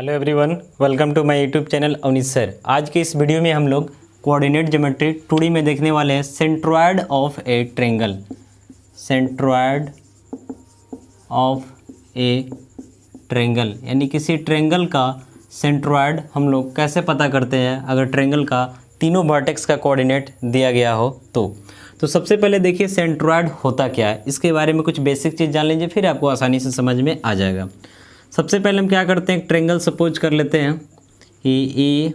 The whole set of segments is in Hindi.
Hello everyone, welcome to my YouTube channel Avnish sir. आज के इस वीडियो में हम लोग कोऑर्डिनेट ज्योमेट्री 2D में देखने वाले हैं centroid of A triangle. Centroid of A triangle यानी किसी ट्रायंगल का सेंट्रॉयड हम लोग कैसे पता करते हैं अगर ट्रायंगल का तीनों वर्टेक्स का कोऑर्डिनेट दिया गया हो तो सबसे पहले देखिए सेंट्रॉयड होता क्या है, इसके बारे में कुछ बेसिक चीज़ जान लीजिए, फिर आपको आसानी से समझ में आ जाएगा। सबसे पहले हम क्या करते हैं, एक ट्रायंगल सपोज कर लेते हैं कि ए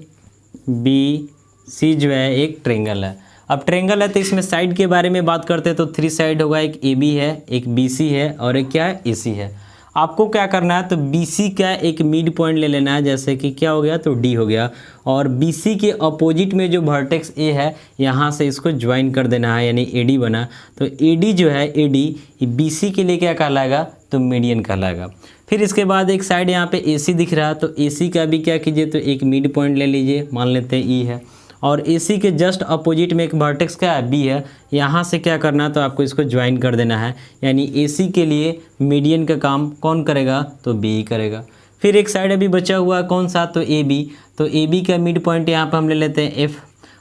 बी सी जो है एक ट्रायंगल है। अब ट्रायंगल है तो इसमें साइड के बारे में बात करते हैं तो 3 साइड होगा, एक ए बी है, एक बी सी है और एक क्या है ए सी है। आपको क्या करना है तो बी सी का एक मिड पॉइंट ले लेना है, जैसे कि क्या हो गया तो डी हो गया, और बी सी के अपोजिट में जो वर्टेक्स ए है यहाँ से इसको ज्वाइन कर देना है, यानी ए डी बना। तो ए डी जो है ए डी बी सी के लिए क्या कहलाएगा तो मीडियन कहलाएगा। फिर इसके बाद एक साइड यहाँ पे AC दिख रहा है तो AC का भी क्या कीजिए तो एक मिड पॉइंट ले लीजिए, मान लेते हैं E है, और AC के जस्ट अपोजिट में एक वर्टेक्स क्या है B है, यहाँ से क्या करना है तो आपको इसको ज्वाइन कर देना है, यानी AC के लिए मीडियन का काम कौन करेगा तो B ही करेगा। फिर एक साइड अभी बचा हुआ है कौन सा तो AB, तो AB का मिड पॉइंट यहाँ पर हम ले लेते हैं F,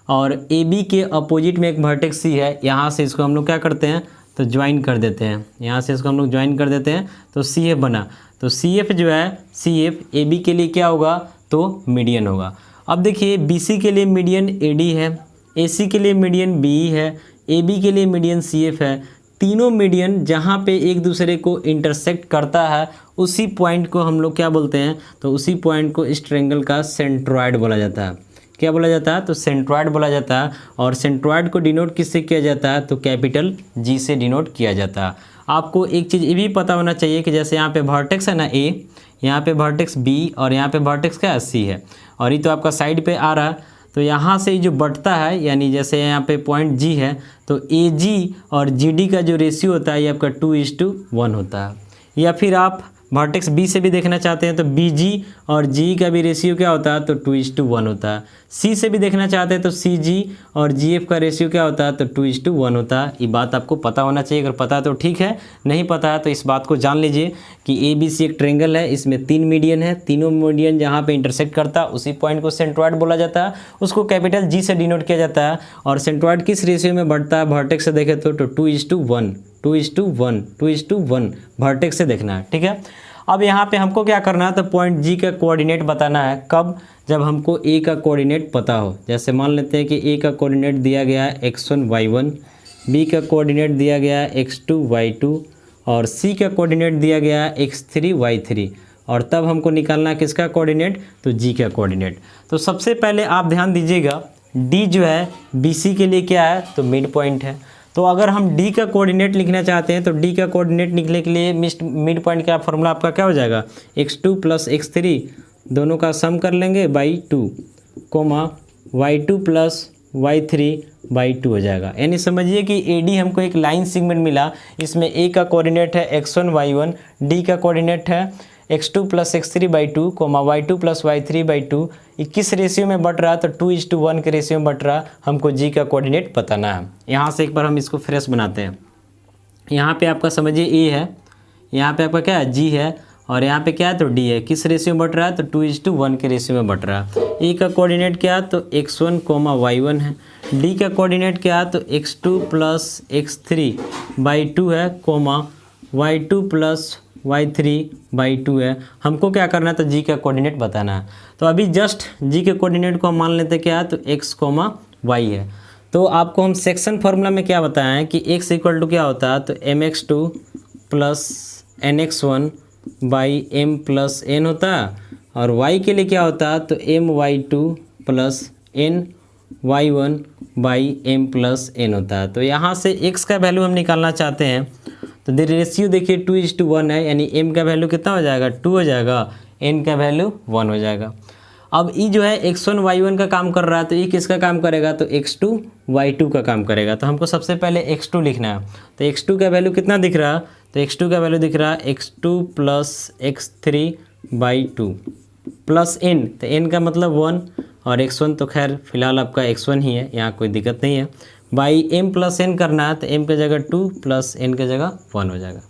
और AB के अपोजिट में एक वर्टेक्स C है, यहाँ से इसको हम लोग क्या करते हैं तो ज्वाइन कर देते हैं, यहाँ से इसको हम लोग ज्वाइन कर देते हैं तो CF बना। तो CF जो है CF AB के लिए क्या होगा तो मीडियन होगा। अब देखिए BC के लिए मीडियन AD है, AC के लिए मीडियन BE है, AB के लिए मीडियन CF है। तीनों मीडियन जहाँ पे एक दूसरे को इंटरसेक्ट करता है उसी पॉइंट को हम लोग क्या बोलते हैं तो उसी पॉइंट को इस ट्रायंगल का सेंट्रॉयड बोला जाता है। क्या बोला जाता है तो सेंट्रॉयड बोला जाता है, और सेंट्रॉयड को डिनोट किससे किया जाता है तो कैपिटल G से डिनोट किया जाता है। आपको एक चीज़ ये भी पता होना चाहिए कि जैसे यहाँ पे वर्टेक्स है ना A, यहाँ पे वर्टेक्स B और यहाँ पे वर्टेक्स क्या है C है, और ये तो आपका साइड पे आ रहा है, तो यहाँ से जो बटता है यानी जैसे यहाँ पे पॉइंट G है तो AG और GD का जो रेशियो होता है ये आपका 2:1 होता है। या फिर आप वर्टेक्स B से भी देखना चाहते हैं तो BG और GE का भी रेशियो क्या होता है तो 2:1 होता है। C से भी देखना चाहते हैं तो CG और GF का रेशियो क्या होता है तो 2:1 होता है। ये बात आपको पता होना चाहिए, अगर पता है तो ठीक है, नहीं पता है तो इस बात को जान लीजिए कि ABC एक ट्रायंगल है, इसमें 3 मीडियन है, तीनों मीडियन जहाँ पे इंटरसेक्ट करता है उसी पॉइंट को सेंट्रॉयड बोला जाता है, उसको कैपिटल G से डिनोट किया जाता है। और सेंट्रॉयड किस रेशियो में बढ़ता है वर्टेक्स से देखें तो 2:1 वर्टेक्स से देखना है, ठीक है। अब यहाँ पे हमको क्या करना है तो पॉइंट G का कोऑर्डिनेट बताना है, कब जब हमको A का कोऑर्डिनेट पता हो। जैसे मान लेते हैं कि A का कोऑर्डिनेट दिया गया है x1 y1, B का कोऑर्डिनेट दिया गया है x2 y2 और C का कोऑर्डिनेट दिया गया है x3 y3, और तब हमको निकालना है किसका कोऑर्डिनेट तो G का कोऑर्डिनेट। तो सबसे पहले आप ध्यान दीजिएगा D जो है BC के लिए क्या है तो मिड पॉइंट है। तो अगर हम D का कोऑर्डिनेट लिखना चाहते हैं तो D का कोऑर्डिनेट लिखने के लिए मिड पॉइंट का फॉर्मूला आपका क्या हो जाएगा x2 + x3 दोनों का सम कर लेंगे /2 कोमा y2 + y3/2 हो जाएगा। यानी समझिए कि AD हमको एक लाइन सेगमेंट मिला, इसमें A का कोऑर्डिनेट है x1 y1, D का कोऑर्डिनेट है x2 + x3/2 coma y2 + y3/2। किस रेशियो में बट रहा है तो 2:1 के रेशियो में बट रहा, हमको G का कोऑर्डिनेट बताना है। यहाँ से एक बार हम इसको फ्रेश बनाते हैं। यहाँ पे आपका समझिए A है, यहाँ पे आपका क्या है G है, और यहाँ पे क्या है तो D है। किस रेशियो में बट रहा है तो 2:1 के रेशियो में बट रहा है। A का कोऑर्डिनेट क्या है तो x1, y1 है, D का कोऑर्डिनेट क्या है तो x2 + x3/2 है कोमा y2 + y3/2 है। हमको क्या करना है तो G का कोऑर्डिनेट बताना है। तो अभी जस्ट G के कोऑर्डिनेट को हम मान लेते हैं क्या है तो x, y है। तो आपको हम सेक्शन फार्मूला में क्या बताया है कि x = क्या होता है तो mx2 + nx1/m + n होता है, और y के लिए क्या होता है तो my2 + ny1/m + n होता है। तो यहाँ से x का वैल्यू हम निकालना चाहते हैं तो रेशियो देखिए 2:1 है, यानी m का वैल्यू कितना हो जाएगा 2 हो जाएगा, n का वैल्यू 1 हो जाएगा। अब E जो है x1 y1 का काम कर रहा है तो E किसका काम करेगा तो x2 y2 का काम करेगा। तो हमको सबसे पहले x2 लिखना है, तो x2 का वैल्यू कितना दिख रहा है तो x2 का वैल्यू दिख रहा है x2 + x3/2 + n, तो n का मतलब 1, और x1 तो खैर फिलहाल आपका x1 ही है, यहाँ कोई दिक्कत नहीं है। m + n करना है तो m की जगह 2 + n की जगह 1 हो जाएगा।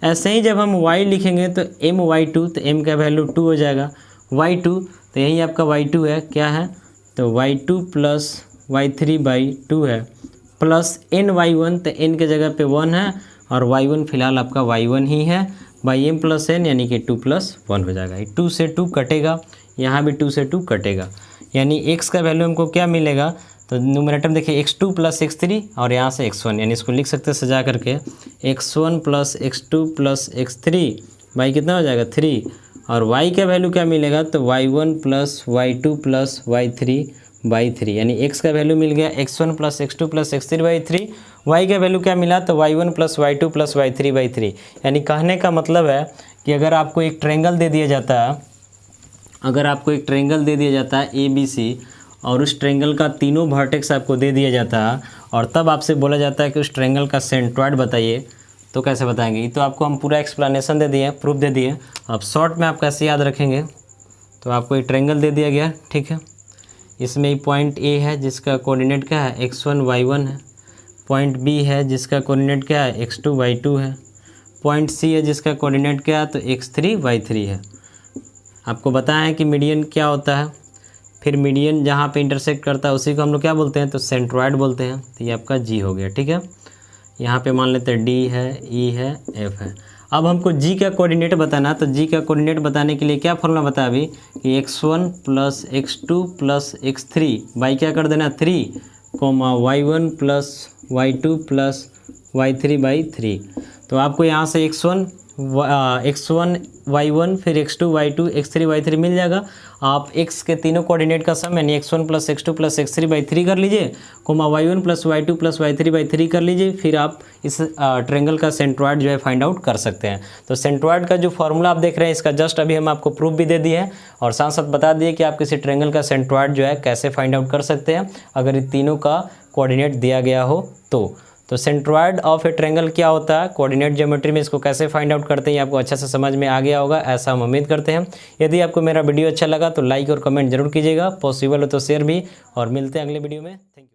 ऐसे ही जब हम y लिखेंगे तो my2 तो m का वैल्यू 2 हो जाएगा, y2, तो यही आपका y2 है, क्या है, तो y2 प्लस y3/2 है, प्लस ny1, तो n के जगह पे 1 है और y1 फिलहाल आपका y1 ही है, बाई m प्लस n यानी कि 2 + 1 हो जाएगा। 2 से 2 कटेगा, यहाँ भी 2 से 2 कटेगा, यानी x का वैल्यू हमको क्या मिलेगा, तो न्यूमरेटर देखिए x2 + x3 और यहाँ से x1, यानी इसको लिख सकते हैं सजा करके x1 + x2 + x3 बाई कितना हो जाएगा 3, और y का वैल्यू क्या मिलेगा, तो y1 + y2 + y3/3, यानी x का वैल्यू मिल गया x1 + x2 + x3/3, y का वैल्यू क्या मिला, तो y1 + y2 + y3/3। यानी कहने का मतलब है कि अगर आपको एक ट्रायंगल दे दिया जाता है, अगर आपको एक ट्रायंगल दे दिया जाता है ABC और उस ट्रायंगल का तीनों वर्टेक्स आपको दे दिया जाता है और तब आपसे बोला जाता है कि उस ट्रायंगल का सेंट्रॉइड बताइए, तो कैसे बताएंगे। ये तो आपको हम पूरा एक्सप्लेनेशन दे दिए, प्रूफ दे दिए। अब शॉर्ट में आप कैसे याद रखेंगे, तो आपको एक ट्रायंगल दे दिया गया, ठीक है, इसमें पॉइंट A है जिसका कोऑर्डिनेट क्या है x1 y1 है, पॉइंट B है जिसका कोऑर्डिनेट क्या है x2 y2 है, पॉइंट C है जिसका कोऑर्डिनेट क्या है, तो x3 y3 है। आपको बताया है कि मीडियन क्या होता है, फिर मीडियन जहाँ पे इंटरसेक्ट करता है उसी को हम लोग क्या बोलते हैं, तो सेंट्रॉइड बोलते हैं। तो ये आपका G हो गया, ठीक है। यहाँ पे मान लेते हैं D है, E है, F है। अब हमको G का कोऑर्डिनेट बताना, तो G का कोऑर्डिनेट बताने के लिए क्या फॉर्मूला बता अभी कि x1 + x2 + x3 बाई क्या कर देना 3, y1 + y2 + y3/3। तो आपको यहाँ से x1 y1 फिर x2 y2 x3 y3 मिल जाएगा। आप x के तीनों कोऑर्डिनेट का सम यानी x1 + x2 + x3/3 कर लीजिए, y1 + y2 + y3/3 कर लीजिए, फिर आप इस ट्रायंगल का सेंट्रॉइड जो है फाइंड आउट कर सकते हैं। तो सेंट्रॉइड का जो फॉर्मूला आप देख रहे हैं इसका जस्ट अभी हम आपको प्रूफ भी दे दिए हैं और साथ साथ बता दिए कि आप किसी ट्रायंगल का सेंट्रॉइड जो है कैसे फाइंड आउट कर सकते हैं अगर इन तीनों का कोऑर्डिनेट दिया गया हो तो सेंट्रॉइड ऑफ ए ट्रायंगल क्या होता है, कोऑर्डिनेट ज्योमेट्री में इसको कैसे फाइंड आउट करते हैं, आपको अच्छा से समझ में आ गया होगा, ऐसा हम उम्मीद करते हैं। यदि आपको मेरा वीडियो अच्छा लगा तो लाइक और कमेंट जरूर कीजिएगा, पॉसिबल हो तो शेयर भी, और मिलते हैं अगले वीडियो में। Thank you.